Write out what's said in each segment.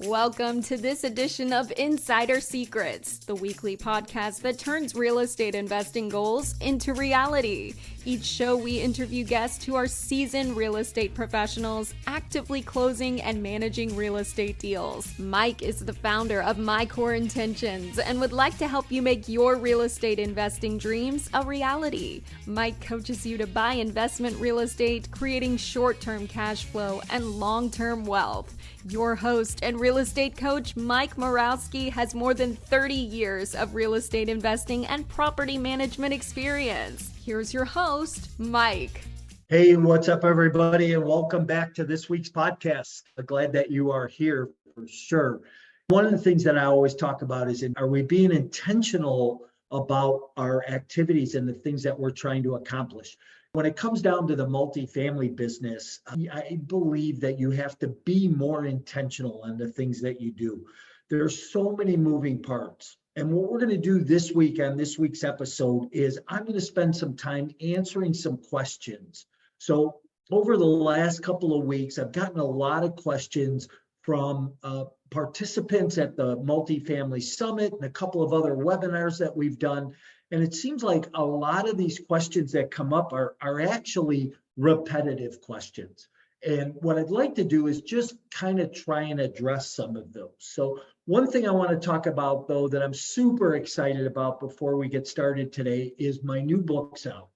Welcome to this edition of Insider Secrets, the weekly podcast that turns real estate investing goals into reality. Each show, we interview guests who are seasoned real estate professionals, actively closing and managing real estate deals. Mike is the founder of My Core Intentions and would like to help you make your real estate investing dreams a reality. Mike coaches you to buy investment real estate, creating short-term cash flow and long-term wealth. Your host and real estate coach, Mike Morawski, has more than 30 years of real estate investing and property management experience. Here's your host, Mike. Hey, what's up, everybody, and welcome back to this week's podcast. I'm glad that you are here for sure. One of the things that I always talk about is, are we being intentional about our activities and the things that we're trying to accomplish? When it comes down to the multifamily business, I believe that you have to be more intentional on the things that you do. There's so many moving parts. And what we're going to do this week on this week's episode is I'm going to spend some time answering some questions. So over the last couple of weeks, I've gotten a lot of questions from participants at the Multifamily Summit and a couple of other webinars that we've done. And it seems like a lot of these questions that come up are actually repetitive questions. And what I'd like to do is just kind of try and address some of those. So one thing I want to talk about, though, that I'm super excited about before we get started today is my new book's out.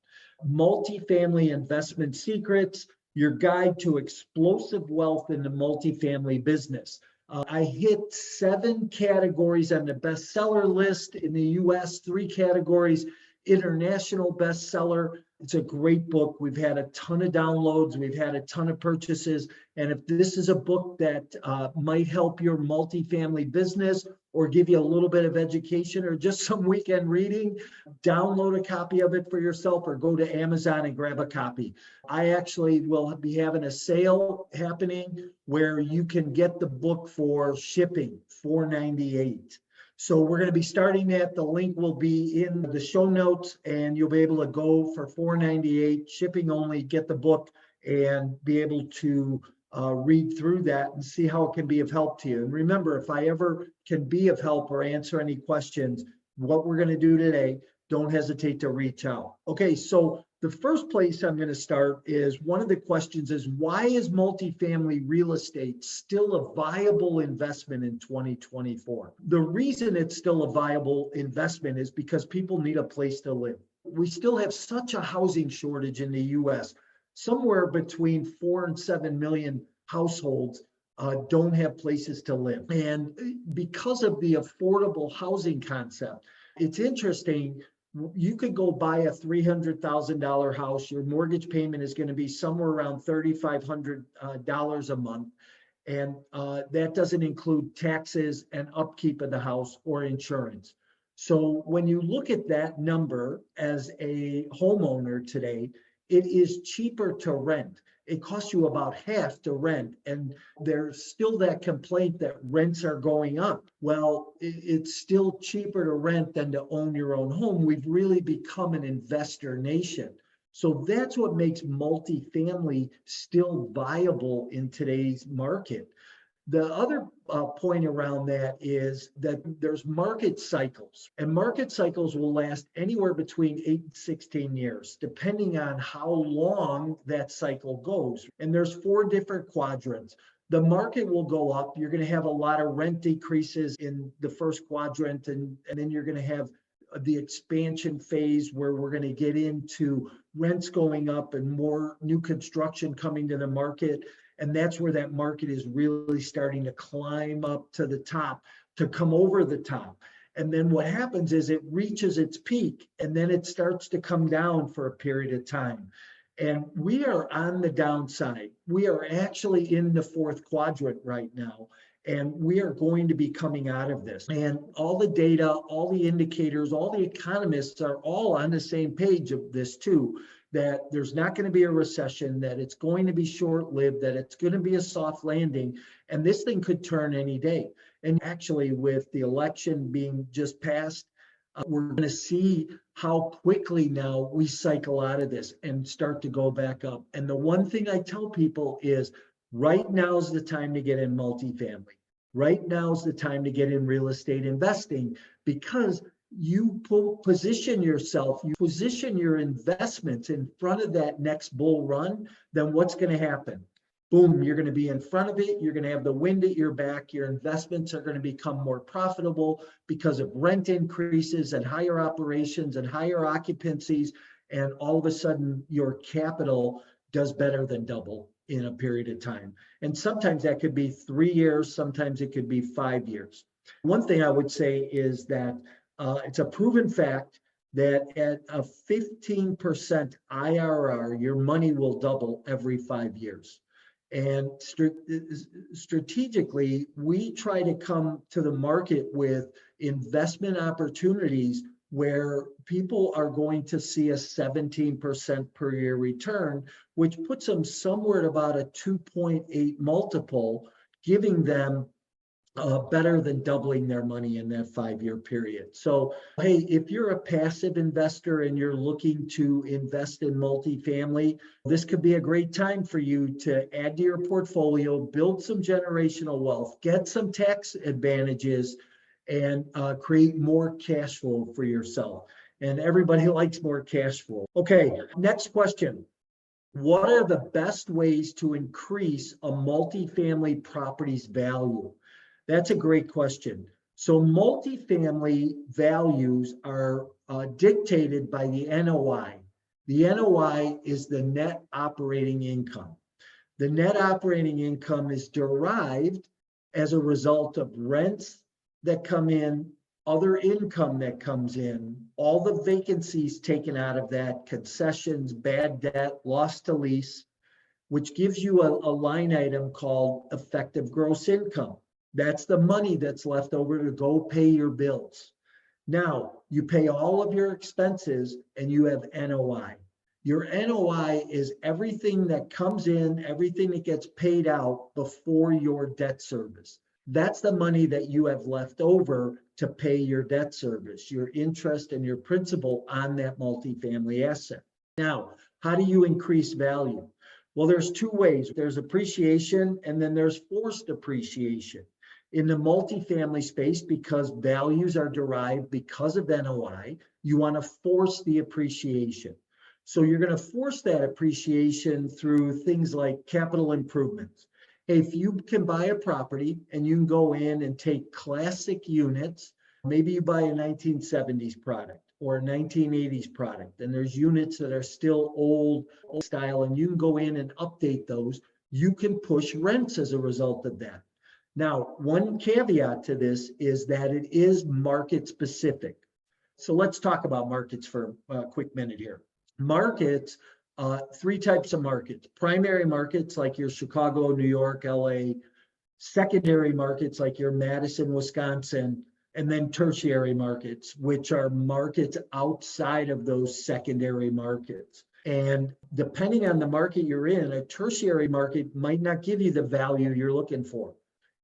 Multifamily Investment Secrets, Your Guide to Explosive Wealth in the Multifamily Business. I hit 7 categories on the bestseller list in the US, 3 categories, international bestseller. It's a great book. We've had a ton of downloads. We've had a ton of purchases. And if this is a book that might help your multifamily business or give you a little bit of education or just some weekend reading, download a copy of it for yourself or go to Amazon and grab a copy. I actually will be having a sale happening where you can get the book for shipping, $4.98. So we're going to be starting that. The link will be in the show notes and you'll be able to go for $4.98, shipping only, get the book and be able to read through that and see how it can be of help to you. And remember, if I ever can be of help or answer any questions, what we're going to do today, don't hesitate to reach out. Okay, so the first place I'm going to start is one of the questions is, why is multifamily real estate still a viable investment in 2024? The reason it's still a viable investment is because people need a place to live. We still have such a housing shortage in the US. Somewhere between 4 and 7 million households don't have places to live. And because of the affordable housing concept, it's interesting. You could go buy a $300,000 house. Your mortgage payment is going to be somewhere around $3,500 a month. And that doesn't include taxes and upkeep of the house or insurance. So when you look at that number as a homeowner today, it is cheaper to rent. It costs you about half to rent. And there's still that complaint that rents are going up. Well, it's still cheaper to rent than to own your own home. We've really become an investor nation. So that's what makes multifamily still viable in today's market. The other point around that is that there's market cycles, and market cycles will last anywhere between 8 and 16 years, depending on how long that cycle goes. And there's 4 different quadrants. The market will go up. You're going to have a lot of rent decreases in the first quadrant, and then you're going to have the expansion phase where we're going to get into rents going up and more new construction coming to the market. And that's where that market is really starting to climb up to the top, to come over the top. And then what happens is it reaches its peak and then it starts to come down for a period of time. And we are on the downside. We are actually in the 4th quadrant right now. And we are going to be coming out of this. And all the data, all the indicators, all the economists are all on the same page of this too, that there's not going to be a recession, that it's going to be short-lived, that it's going to be a soft landing, and this thing could turn any day. And actually, with the election being just passed, we're going to see how quickly now we cycle out of this and start to go back up. And the one thing I tell people is, right now is the time to get in multifamily. Right now is the time to get in real estate investing, because you position yourself, you position your investments in front of that next bull run. Then what's going to happen? Boom, you're going to be in front of it. You're going to have the wind at your back. Your investments are going to become more profitable because of rent increases and higher operations and higher occupancies. And all of a sudden, your capital does better than double in a period of time. And sometimes that could be 3 years, sometimes it could be 5 years. One thing I would say is that it's a proven fact that at a 15% IRR, your money will double every 5 years. And strategically, we try to come to the market with investment opportunities where people are going to see a 17% per year return, which puts them somewhere at about a 2.8 multiple, giving them better than doubling their money in that 5-year period. So, hey, if you're a passive investor and you're looking to invest in multifamily, this could be a great time for you to add to your portfolio, build some generational wealth, get some tax advantages, and create more cash flow for yourself. And everybody likes more cash flow. Okay, next question. What are the best ways to increase a multifamily property's value? That's a great question. So multifamily values are dictated by the NOI. The NOI is the net operating income. The net operating income is derived as a result of rents that come in, other income that comes in, all the vacancies taken out of that, concessions, bad debt, loss to lease, which gives you a line item called effective gross income. That's the money that's left over to go pay your bills. Now, you pay all of your expenses and you have NOI. Your NOI is everything that comes in, everything that gets paid out before your debt service. That's the money that you have left over to pay your debt service, your interest and your principal on that multifamily asset. Now, how do you increase value? Well, there's two ways. There's appreciation and then there's forced appreciation. In the multifamily space, because values are derived because of NOI, you want to force the appreciation. So you're going to force that appreciation through things like capital improvements. If you can buy a property and you can go in and take classic units, maybe you buy a 1970s product or a 1980s product, and there's units that are still old style, and you can go in and update those, you can push rents as a result of that. Now, one caveat to this is that it is market specific. So let's talk about markets for a quick minute here. Markets, three types of markets. Primary markets like your Chicago, New York, LA. Secondary markets like your Madison, Wisconsin. And then tertiary markets, which are markets outside of those secondary markets. And depending on the market you're in, a tertiary market might not give you the value you're looking for.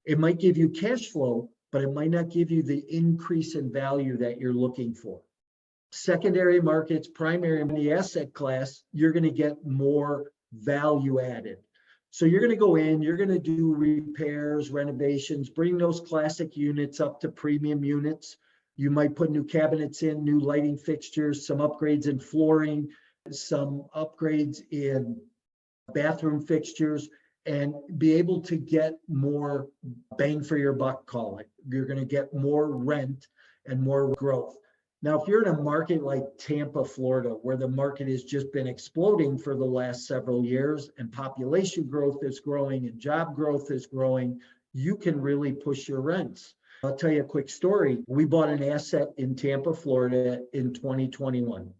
It might give you cash flow, but it might not give you the increase in value that you're looking for. Secondary markets, primary in the asset class, you're going to get more value added. So you're going to go in, you're going to do repairs, renovations, bring those classic units up to premium units. You might put new cabinets in, new lighting fixtures, some upgrades in flooring, some upgrades in bathroom fixtures, and be able to get more bang for your buck, call it. You're going to get more rent and more growth. Now, if you're in a market like Tampa, Florida, where the market has just been exploding for the last several years and population growth is growing and job growth is growing, you can really push your rents. I'll tell you a quick story. We bought an asset in Tampa, Florida in 2021.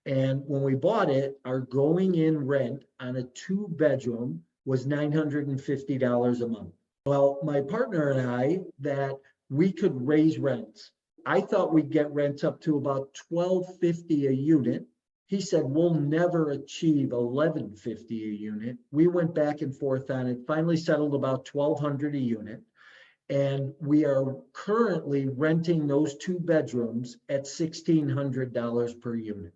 And when we bought it, our going in rent on a 2-bedroom was $950 a month. Well, my partner and I, that we could raise rents. I thought we'd get rents up to about $1,250 a unit. He said, we'll never achieve $1,150 a unit. We went back and forth on it, finally settled about $1,200 a unit. And we are currently renting those 2 bedrooms at $1,600 per unit.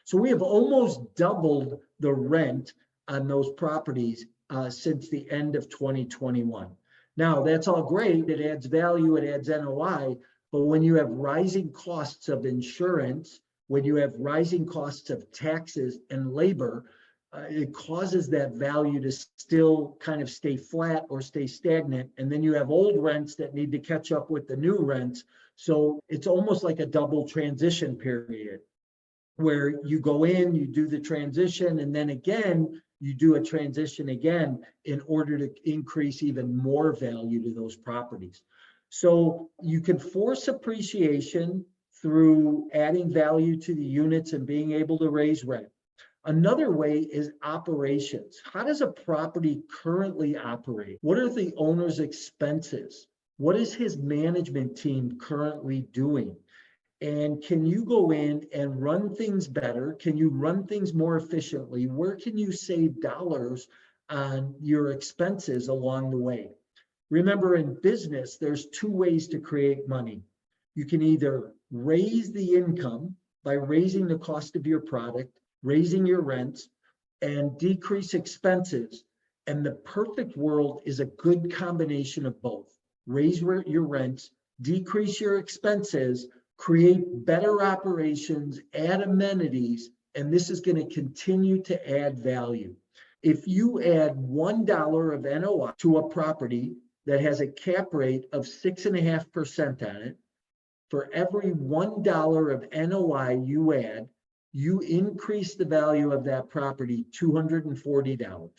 So we have almost doubled the rent on those properties since the end of 2021. Now, that's all great. It adds value, it adds NOI. But when you have rising costs of insurance, when you have rising costs of taxes and labor, it causes that value to still kind of stay flat or stay stagnant. And then you have old rents that need to catch up with the new rents. So it's almost like a double transition period where you go in, you do the transition, and then again, you do a transition again in order to increase even more value to those properties. So you can force appreciation through adding value to the units and being able to raise rent. Another way is operations. How does a property currently operate? What are the owner's expenses? What is his management team currently doing? And can you go in and run things better? Can you run things more efficiently? Where can you save dollars on your expenses along the way? Remember, in business, there's two ways to create money. You can either raise the income by raising the cost of your product, raising your rents, and decrease expenses. And the perfect world is a good combination of both. Raise your rents, decrease your expenses, create better operations, add amenities, and this is going to continue to add value. If you add $1 of NOI to a property that has a cap rate of 6.5% on it, for every $1 of NOI you add, you increase the value of that property $240.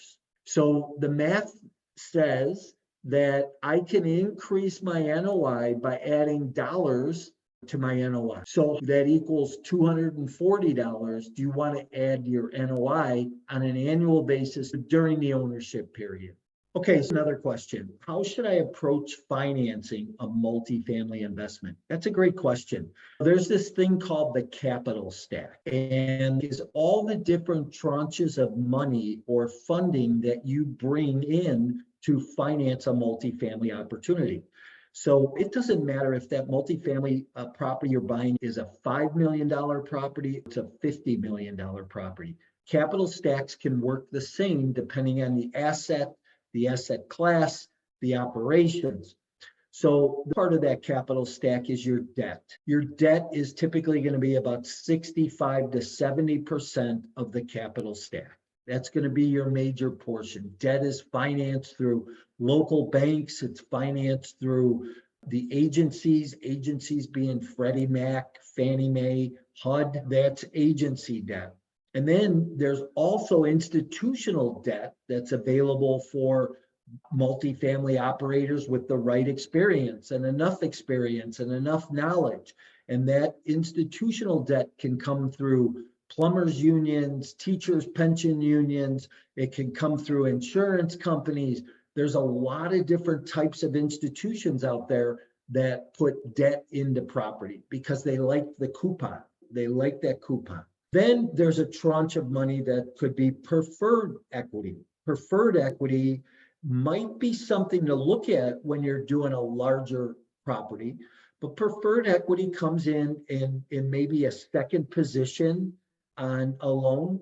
So the math says that I can increase my NOI by adding dollars to my NOI. So that equals $240. Do you want to add your NOI on an annual basis during the ownership period? Okay, so another question. How should I approach financing a multifamily investment? That's a great question. There's this thing called the capital stack, and is all the different tranches of money or funding that you bring in to finance a multifamily opportunity. So it doesn't matter if that multifamily property you're buying is a $5 million property, it's a $50 million property. Capital stacks can work the same depending on the asset class, the operations. So part of that capital stack is your debt. Your debt is typically going to be about 65 to 70% of the capital stack. That's going to be your major portion. Debt is financed through local banks. It's financed through the agencies being Freddie Mac, Fannie Mae, HUD. That's agency debt. And then there's also institutional debt that's available for multifamily operators with the right experience and enough knowledge. And that institutional debt can come through plumbers unions, teachers pension unions. It can come through insurance companies. There's a lot of different types of institutions out there that put debt into property because they like the coupon. They like that coupon. Then there's a tranche of money that could be preferred equity. Preferred equity might be something to look at when you're doing a larger property, but preferred equity comes in maybe a second position on a loan.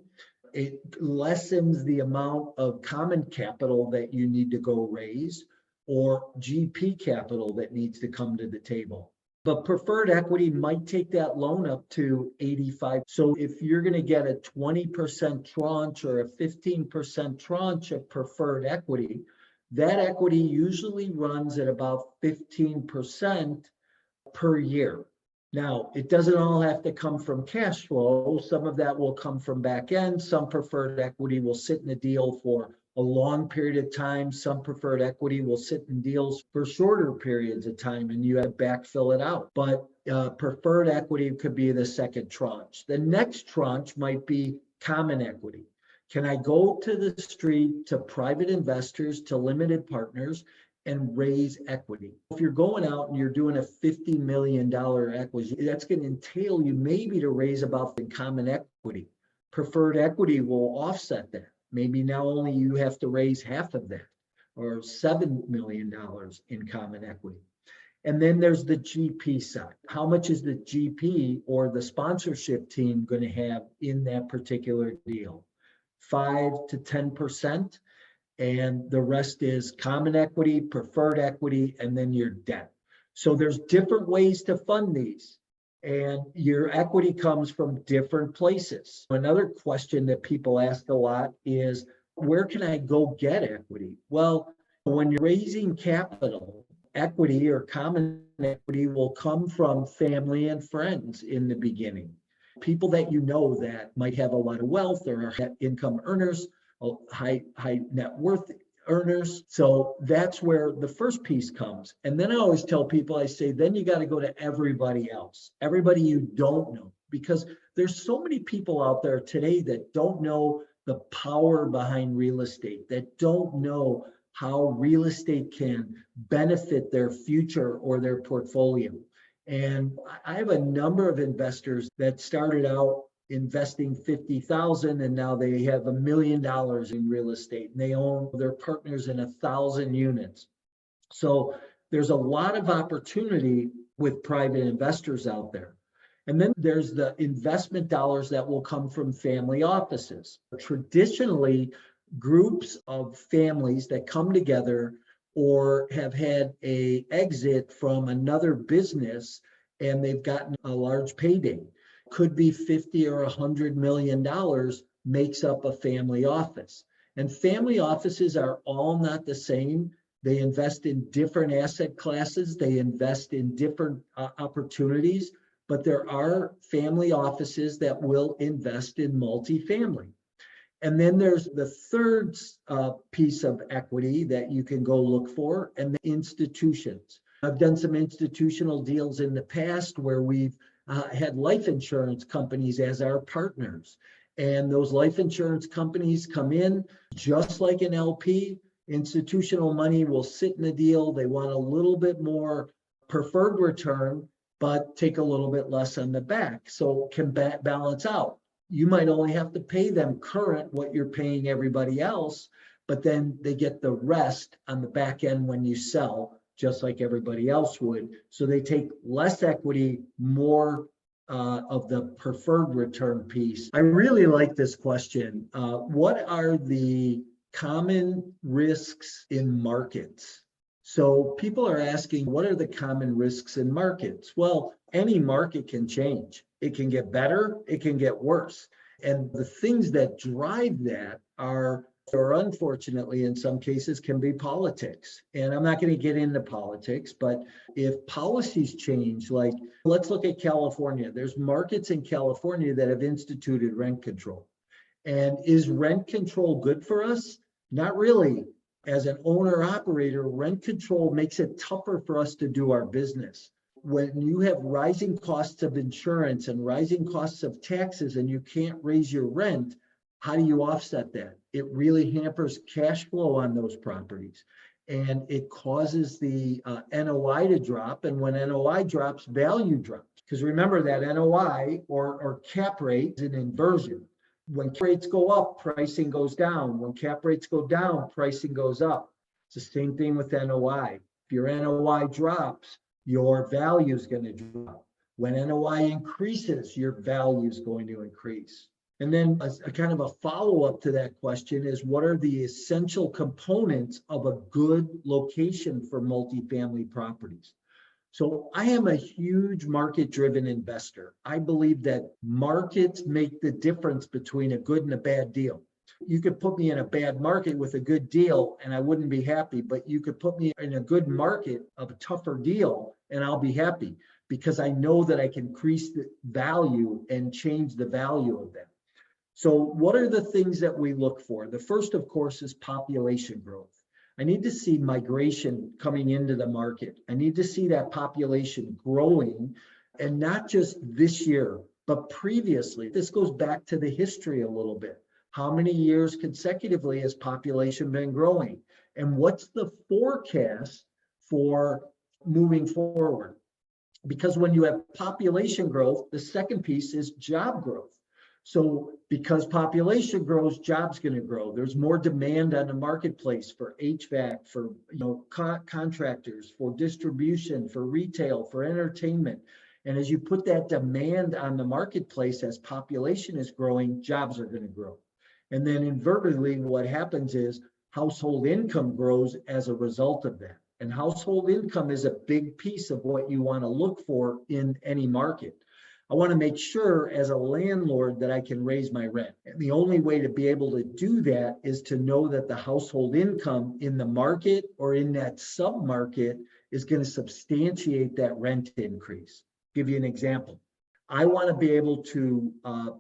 It lessens the amount of common capital that you need to go raise or GP capital that needs to come to the table. But preferred equity might take that loan up to 85. So if you're going to get a 20% tranche or a 15% tranche of preferred equity, that equity usually runs at about 15% per year. Now, it doesn't all have to come from cash flow. Some of that will come from back end. Some preferred equity will sit in a deal for a long period of time. Some preferred equity will sit in deals for shorter periods of time and you have to backfill it out. But preferred equity could be the second tranche. The next tranche might be common equity. Can I go to the street to private investors, to limited partners, and raise equity? If you're going out and you're doing a $50 million equity, that's going to entail you maybe to raise about the common equity. Preferred equity will offset that. Maybe now only you have to raise half of that or $7 million in common equity. And then there's the GP side. How much is the GP or the sponsorship team going to have in that particular deal? 5 to 10%. and the rest is common equity, preferred equity, and then your debt. So there's different ways to fund these, and your equity comes from different places. Another question that people ask a lot is, where can I go get equity? Well, when you're raising capital, equity or common equity will come from family and friends in the beginning. People that you know that might have a lot of wealth or are income earners, high net worth earners. So that's where the first piece comes. And then I always tell people, I say, then you got to go to everybody else, everybody you don't know, because there's so many people out there today that don't know the power behind real estate, that don't know how real estate can benefit their future or their portfolio. And I have a number of investors that started out investing 50,000 and now they have $1 million in real estate and they own their partners in 1,000 units. So there's a lot of opportunity with private investors out there. And then there's the investment dollars that will come from family offices. Traditionally, groups of families that come together or have had an exit from another business and they've gotten a large payday, could be 50 or $100 million, makes up a family office. And family offices are all not the same. They invest in different asset classes. They invest in different opportunities. But there are family offices that will invest in multifamily. And then there's the third piece of equity that you can go look for, and the institutions. I've done some institutional deals in the past where we've had life insurance companies as our partners. And those life insurance companies come in just like an LP. Institutional money will sit in the deal. They want a little bit more preferred return, but take a little bit less on the back. So it can balance out. You might only have to pay them current what you're paying everybody else, but then they get the rest on the back end when you sell, just like everybody else would. So they take less equity, more of the preferred return piece. I really like this question. What are the common risks in markets? So people are asking, what are the common risks in markets? Well, any market can change. It can get better, it can get worse. And the things that drive that are, or unfortunately in some cases, can be politics. And I'm not going to get into politics, but if policies change, like let's look at California. There's markets in California that have instituted rent control. And is rent control good for us? Not really. As an owner operator, rent control makes it tougher for us to do our business. When you have rising costs of insurance and rising costs of taxes and you can't raise your rent, how do you offset that? It really hampers cash flow on those properties. And it causes the NOI to drop. And when NOI drops, value drops. Because remember that NOI or cap rate is an inversion. When cap rates go up, pricing goes down. When cap rates go down, pricing goes up. It's the same thing with NOI. If your NOI drops, your value is going to drop. When NOI increases, your value is going to increase. And then a kind of a follow-up to that question is, what are the essential components of a good location for multifamily properties? So I am a huge market-driven investor. I believe that markets make the difference between a good and a bad deal. You could put me in a bad market with a good deal and I wouldn't be happy, but you could put me in a good market of a tougher deal and I'll be happy because I know that I can increase the value and change the value of that. So what are the things that we look for? The first, of course, is population growth. I need to see migration coming into the market. I need to see that population growing, and not just this year, but previously. This goes back to the history a little bit. How many years consecutively has population been growing? And what's the forecast for moving forward? Because when you have population growth, the second piece is job growth. So because population grows, jobs going to grow. There's more demand on the marketplace for HVAC, for contractors, for distribution, for retail, for entertainment. And as you put that demand on the marketplace, as population is growing, jobs are going to grow. And then inversely, what happens is household income grows as a result of that. And household income is a big piece of what you want to look for in any market. I want to make sure as a landlord that I can raise my rent. And the only way to be able to do that is to know that the household income in the market or in that sub-market is going to substantiate that rent increase. Give you an example. I want to be able to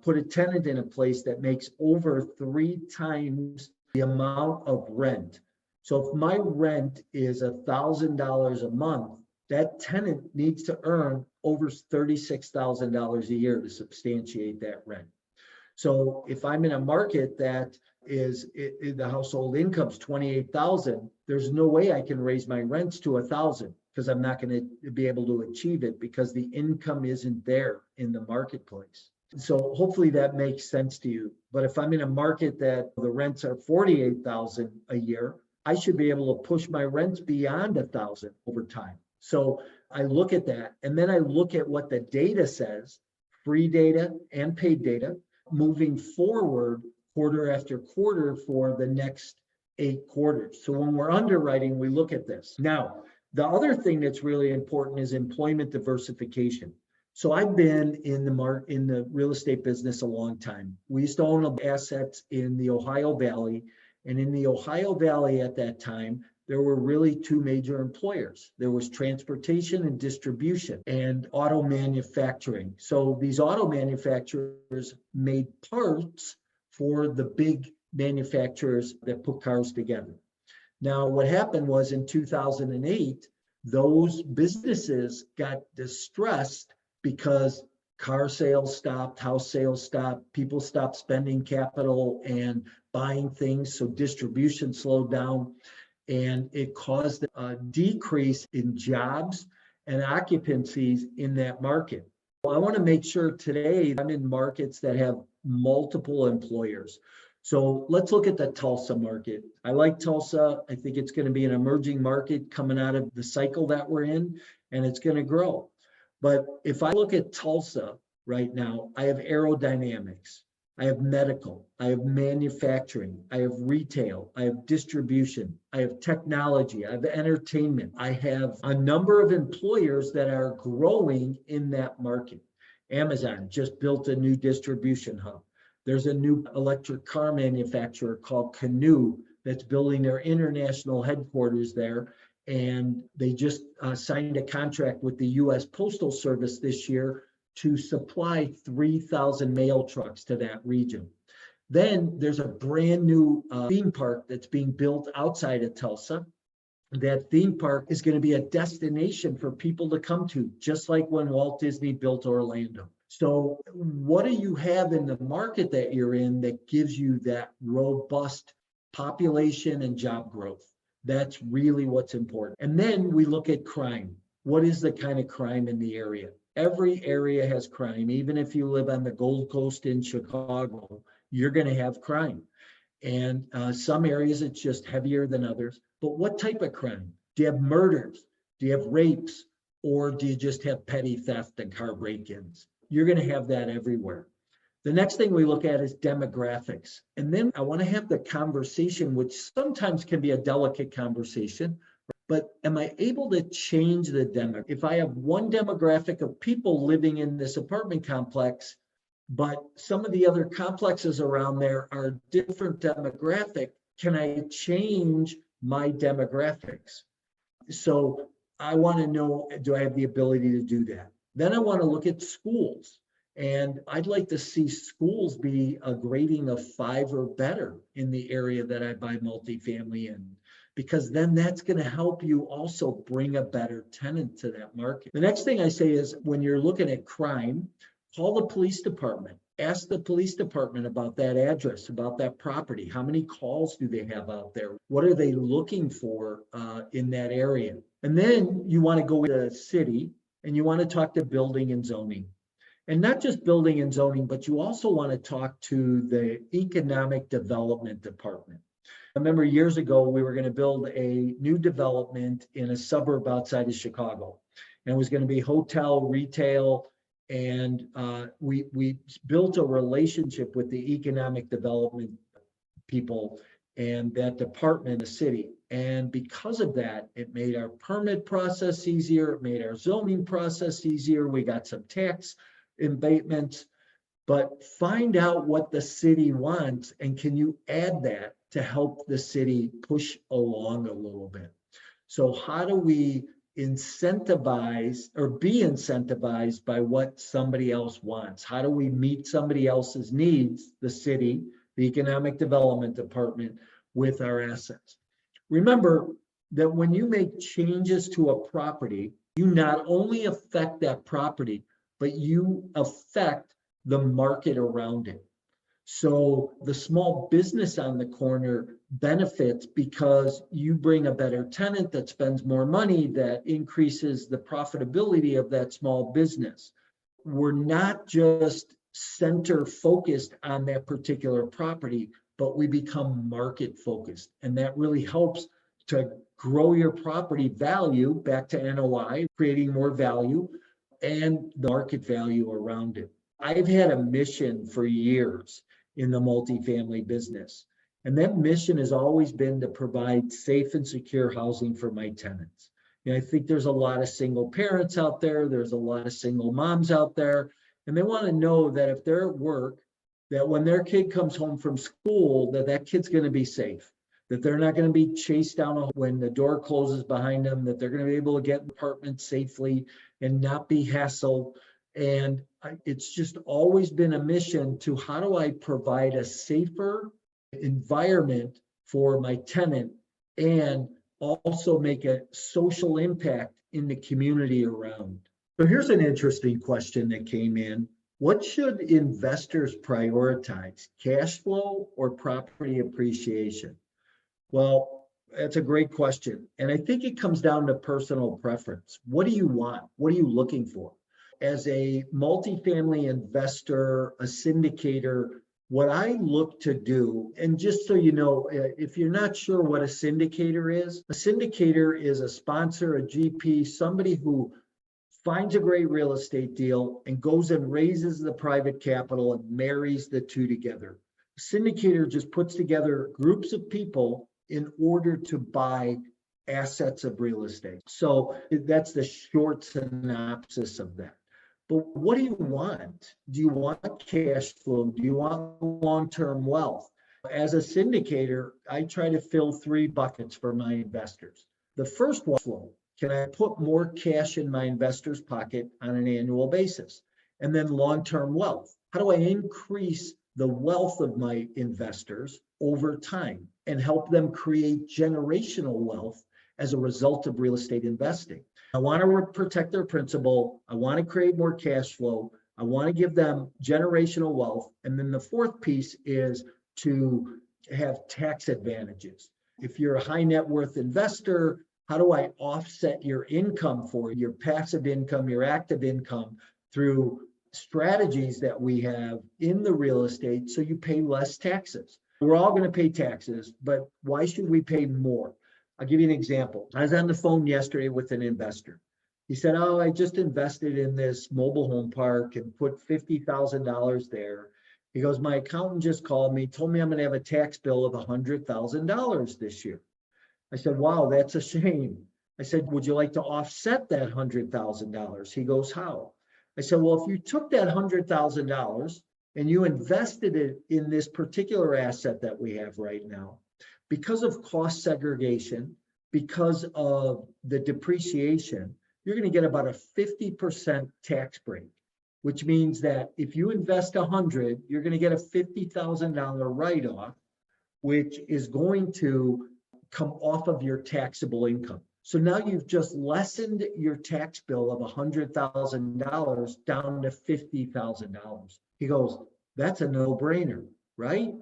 put a tenant in a place that makes over 3 times the amount of rent. So if my rent is $1,000 a month, that tenant needs to earn over $36,000 a year to substantiate that rent. So if I'm in a market that is the household income's 28,000, there's no way I can raise my rents to 1,000 because I'm not going to be able to achieve it because the income isn't there in the marketplace. So hopefully that makes sense to you. But if I'm in a market that the rents are 48,000 a year, I should be able to push my rents beyond 1,000 over time. So I look at that, and then I look at what the data says, free data and paid data, moving forward quarter after quarter for the next 8 quarters. So when we're underwriting, we look at this. Now, the other thing that's really important is employment diversification. So I've been in the real estate business a long time. We used to own assets in the Ohio Valley, and in the Ohio Valley at that time, there were really 2 major employers. There was transportation and distribution and auto manufacturing. So these auto manufacturers made parts for the big manufacturers that put cars together. Now, what happened was in 2008, those businesses got distressed because car sales stopped, house sales stopped, people stopped spending capital and buying things. So distribution slowed down. And it caused a decrease in jobs and occupancies in that market. I want to make sure today I'm in markets that have multiple employers. So let's look at the Tulsa market. I like Tulsa. I think it's going to be an emerging market coming out of the cycle that we're in, and it's going to grow. But if I look at Tulsa right now, I have aerodynamics. I have medical, I have manufacturing, I have retail, I have distribution, I have technology, I have entertainment. I have a number of employers that are growing in that market. Amazon just built a new distribution hub. There's a new electric car manufacturer called Canoo that's building their international headquarters there. And they just signed a contract with the U.S. Postal Service this year to supply 3,000 mail trucks to that region. Then there's a brand new theme park that's being built outside of Tulsa. That theme park is going to be a destination for people to come to, just like when Walt Disney built Orlando. So what do you have in the market that you're in that gives you that robust population and job growth? That's really what's important. And then we look at crime. What is the kind of crime in the area? Every area has crime. Even if you live on the Gold Coast in Chicago, you're going to have crime. And some areas it's just heavier than others. But what type of crime? Do you have murders? Do you have rapes? Or do you just have petty theft and car break-ins? You're going to have that everywhere. The next thing we look at is demographics. And then I want to have the conversation, which sometimes can be a delicate conversation. But am I able to change the demographic? If I have one demographic of people living in this apartment complex, but some of the other complexes around there are different demographic, can I change my demographics? So I want to know, do I have the ability to do that? Then I want to look at schools. And I'd like to see schools be a grading of 5 or better in the area that I buy multifamily in, because then that's going to help you also bring a better tenant to that market. The next thing I say is when you're looking at crime, call the police department. Ask the police department about that address, about that property. How many calls do they have out there? What are they looking for in that area? And then you want to go to the city and you want to talk to building and zoning. And not just building and zoning, but you also want to talk to the economic development department. I remember years ago, we were going to build a new development in a suburb outside of Chicago. And it was going to be hotel, retail, and we built a relationship with the economic development people. and that department, the city. And because of that, it made our permit process easier. It made our zoning process easier. We got some tax abatements, but find out what the city wants and can you add that to help the city push along a little bit? So how do we incentivize or be incentivized by what somebody else wants? How do we meet somebody else's needs, the city, the economic development department, with our assets? Remember that when you make changes to a property, you not only affect that property, but you affect the market around it. So the small business on the corner benefits because you bring a better tenant that spends more money, that increases the profitability of that small business. We're not just center focused on that particular property, but we become market focused. And that really helps to grow your property value back to NOI, creating more value and the market value around it. I've had a mission for years in the multifamily business. And that mission has always been to provide safe and secure housing for my tenants. And I think there's a lot of single parents out there. There's a lot of single moms out there. And they want to know that if they're at work, that when their kid comes home from school, that kid's going to be safe, that they're not going to be chased down when the door closes behind them, that they're going to be able to get an apartment safely and not be hassled. And it's just always been a mission to how do I provide a safer environment for my tenant and also make a social impact in the community around. So here's an interesting question that came in. What should investors prioritize, cash flow or property appreciation? Well, that's a great question. And I think it comes down to personal preference. What do you want? What are you looking for? As a multifamily investor, a syndicator, what I look to do, and just so you know, if you're not sure what a syndicator is a sponsor, a GP, somebody who finds a great real estate deal and goes and raises the private capital and marries the two together. A syndicator just puts together groups of people in order to buy assets of real estate. So that's the short synopsis of that. But what do you want? Do you want cash flow? Do you want long-term wealth? As a syndicator, I try to fill three buckets for my investors. The first one, flow. Can I put more cash in my investor's pocket on an annual basis? And then long-term wealth. How do I increase the wealth of my investors over time and help them create generational wealth as a result of real estate investing? I want to protect their principal. I want to create more cash flow. I want to give them generational wealth. And then the fourth piece is to have tax advantages. If you're a high net worth investor, how do I offset your income for your passive income, your active income through strategies that we have in the real estate so you pay less taxes? We're all going to pay taxes, but why should we pay more? I'll give you an example. I was on the phone yesterday with an investor. He said, oh, I just invested in this mobile home park and put $50,000 there. He goes, my accountant just called me, told me I'm going to have a tax bill of $100,000 this year. I said, wow, that's a shame. I said, would you like to offset that $100,000? He goes, how? I said, well, if you took that $100,000 and you invested it in this particular asset that we have right now, because of cost segregation, because of the depreciation, you're going to get about a 50% tax break, which means that if you invest 100, you're going to get a $50,000 write-off, which is going to come off of your taxable income. So now you've just lessened your tax bill of $100,000 down to $50,000. He goes, that's a no-brainer, right?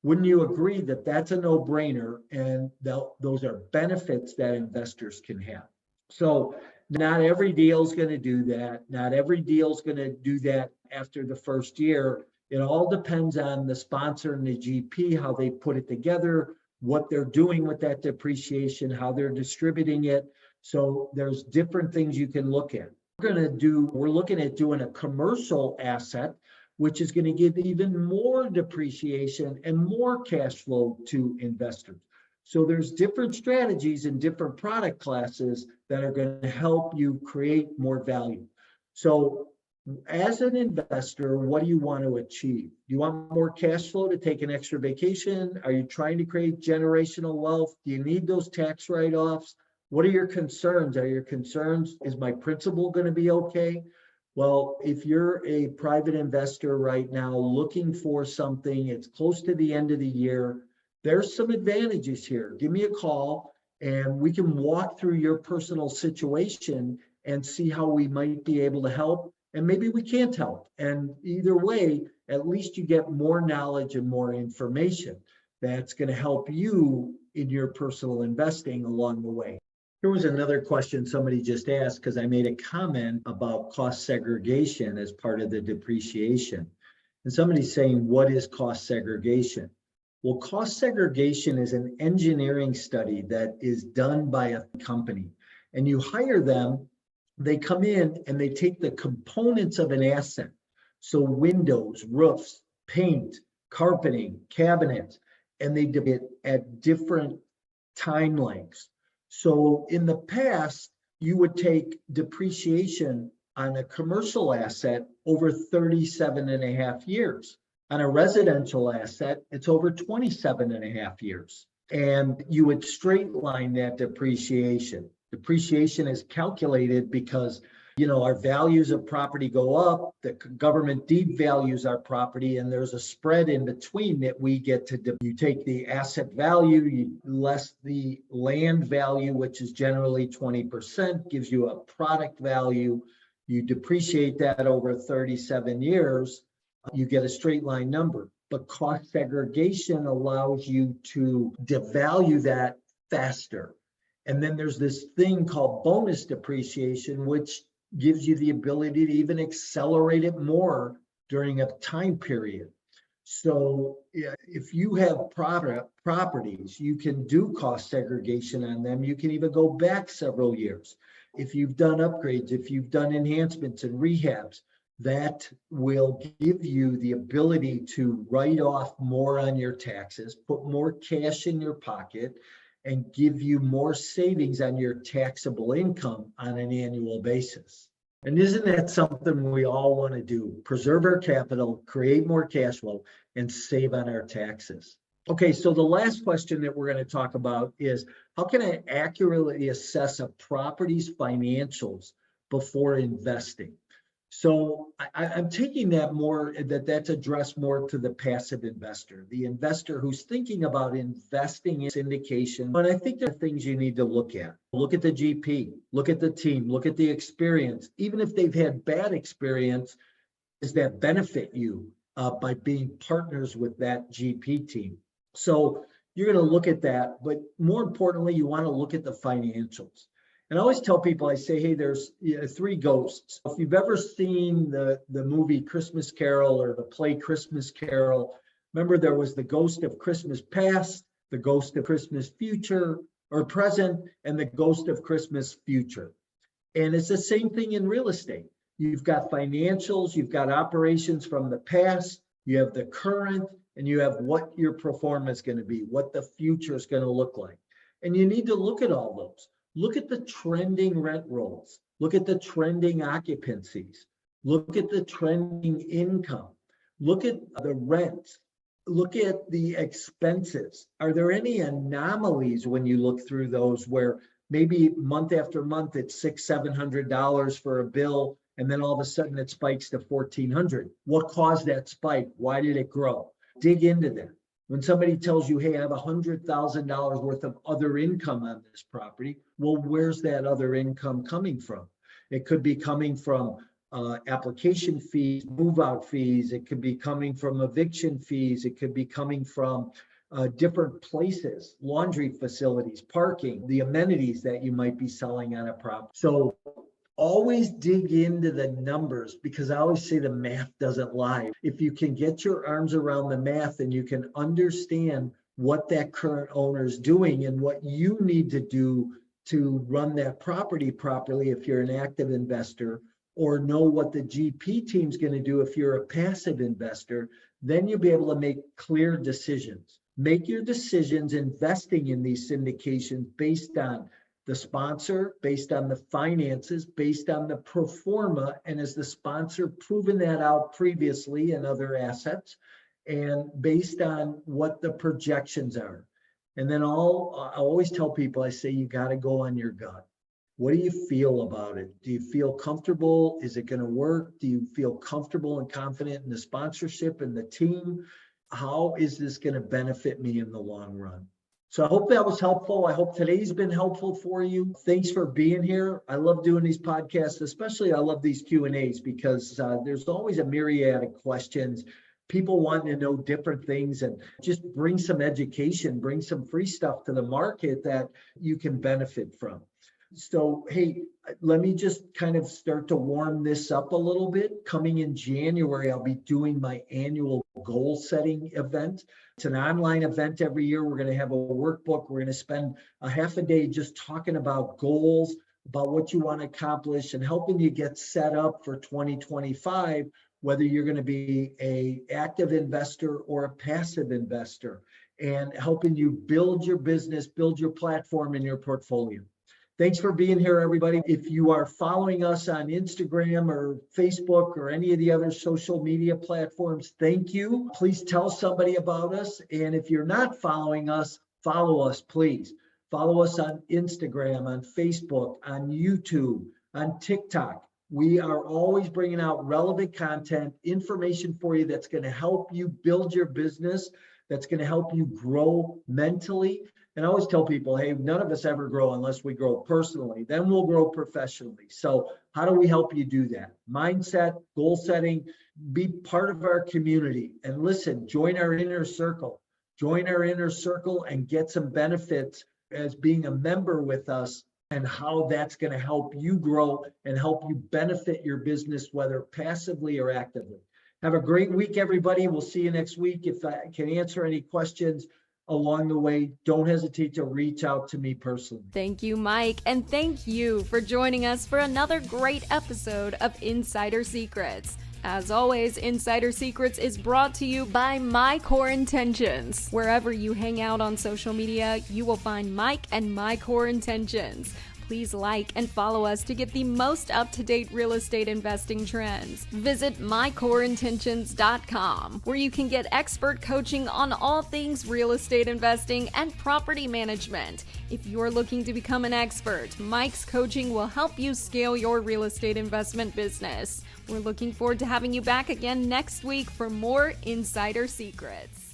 Wouldn't you agree that that's a no-brainer and those are benefits that investors can have? So not every deal is going to do that. Not every deal is going to do that after the first year. It all depends on the sponsor and the GP, how they put it together, what they're doing with that depreciation, how they're distributing it. So there's different things you can look at. We're looking at doing a commercial asset which is going to give even more depreciation and more cash flow to investors. So there's different strategies and different product classes that are going to help you create more value. So as an investor, what do you want to achieve? Do you want more cash flow to take an extra vacation? Are you trying to create generational wealth? Do you need those tax write-offs? What are your concerns? Are your concerns, is my principal going to be okay? Well, if you're a private investor right now looking for something, it's close to the end of the year, there's some advantages here. Give me a call and we can walk through your personal situation and see how we might be able to help. And maybe we can't help. And either way, at least you get more knowledge and more information that's going to help you in your personal investing along the way. Here was another question somebody just asked, because I made a comment about cost segregation as part of the depreciation. And somebody's saying, what is cost segregation? Well, cost segregation is an engineering study that is done by a company, and you hire them. They come in and they take the components of an asset. So windows, roofs, paint, carpeting, cabinets, and they do it at different time lengths. So in the past, you would take depreciation on a commercial asset over 37 and a half years. On a residential asset, it's over 27 and a half years. And you would straight line that depreciation. Depreciation is calculated because, our values of property go up, the government devalues our property, and there's a spread in between that we get to. You take the asset value, less the land value, which is generally 20%, gives you a product value. You depreciate that over 37 years, you get a straight line number. But cost segregation allows you to devalue that faster. And then there's this thing called bonus depreciation, which gives you the ability to even accelerate it more during a time period. So if you have properties, you can do cost segregation on them. You can even go back several years. If you've done upgrades, if you've done enhancements and rehabs, that will give you the ability to write off more on your taxes, put more cash in your pocket, and give you more savings on your taxable income on an annual basis. And isn't that something we all want to do? Preserve our capital, create more cash flow, and save on our taxes. Okay, so the last question that we're going to talk about is, how can I accurately assess a property's financials before investing? So I'm taking that more, that's addressed more to the passive investor, the investor who's thinking about investing in syndication. But I think there are things you need to look at. Look at the GP, look at the team, look at the experience. Even if they've had bad experience, does that benefit you by being partners with that GP team? So you're going to look at that, but more importantly, you want to look at the financials. And I always tell people, I say, hey, there's three ghosts. If you've ever seen the movie Christmas Carol or the play Christmas Carol, remember there was the ghost of Christmas past, the ghost of Christmas future or present, and the ghost of Christmas future. And it's the same thing in real estate. You've got financials, you've got operations from the past, you have the current, and you have what your performance is going to be, what the future is going to look like. And you need to look at all those. Look at the trending rent rolls. Look at the trending occupancies. Look at the trending income. Look at the rent. Look at the expenses. Are there any anomalies when you look through those where maybe month after month it's $600-700 for a bill, and then all of a sudden it spikes to $1,400? What caused that spike? Why did it grow? Dig into that. When somebody tells you, hey, I have $100,000 worth of other income on this property, well, where's that other income coming from? It could be coming from application fees, move-out fees. It could be coming from eviction fees. It could be coming from different places, laundry facilities, parking, the amenities that you might be selling on a property. So always dig into the numbers, because I always say the math doesn't lie. If you can get your arms around the math and you can understand what that current owner is doing and what you need to do to run that property properly, if you're an active investor, or know what the GP team's going to do if you're a passive investor, then you'll be able to make clear decisions. Make your decisions investing in these syndications based on the sponsor, based on the finances, based on the pro forma, and has the sponsor proven that out previously in other assets, and based on what the projections are. And then I always tell people, I say, you got to go on your gut. What do you feel about it? Do you feel comfortable? Is it going to work? Do you feel comfortable and confident in the sponsorship and the team? How is this going to benefit me in the long run? So I hope that was helpful. I hope today's been helpful for you. Thanks for being here. I love doing these podcasts, especially I love these Q&As because there's always a myriad of questions. People wanting to know different things, and just bring some education, bring some free stuff to the market that you can benefit from. So, hey, let me just kind of start to warm this up a little bit. Coming in January, I'll be doing my annual goal setting event. It's an online event every year. We're going to have a workbook. We're going to spend a half a day just talking about goals, about what you want to accomplish, and helping you get set up for 2025, whether you're going to be an active investor or a passive investor, and helping you build your business, build your platform and your portfolio. Thanks for being here, everybody. If you are following us on Instagram or Facebook or any of the other social media platforms, thank you. Please tell somebody about us. And if you're not following us, follow us, please. Follow us on Instagram, on Facebook, on YouTube, on TikTok. We are always bringing out relevant content, information for you that's going to help you build your business, that's going to help you grow mentally. And I always tell people, hey, none of us ever grow unless we grow personally. Then we'll grow professionally. So how do we help you do that? Mindset, goal setting, be part of our community. And listen, join our inner circle. Join our inner circle and get some benefits as being a member with us, and how that's going to help you grow and help you benefit your business, whether passively or actively. Have a great week, everybody. We'll see you next week. If I can answer any questions along the way, don't hesitate to reach out to me personally. Thank you, Mike. And thank you for joining us for another great episode of Insider Secrets. As always, Insider Secrets is brought to you by My Core Intentions. Wherever you hang out on social media, you will find Mike and My Core Intentions. Please like and follow us to get the most up-to-date real estate investing trends. Visit mycoreintentions.com, where you can get expert coaching on all things real estate investing and property management. If you're looking to become an expert, Mike's coaching will help you scale your real estate investment business. We're looking forward to having you back again next week for more Insider Secrets.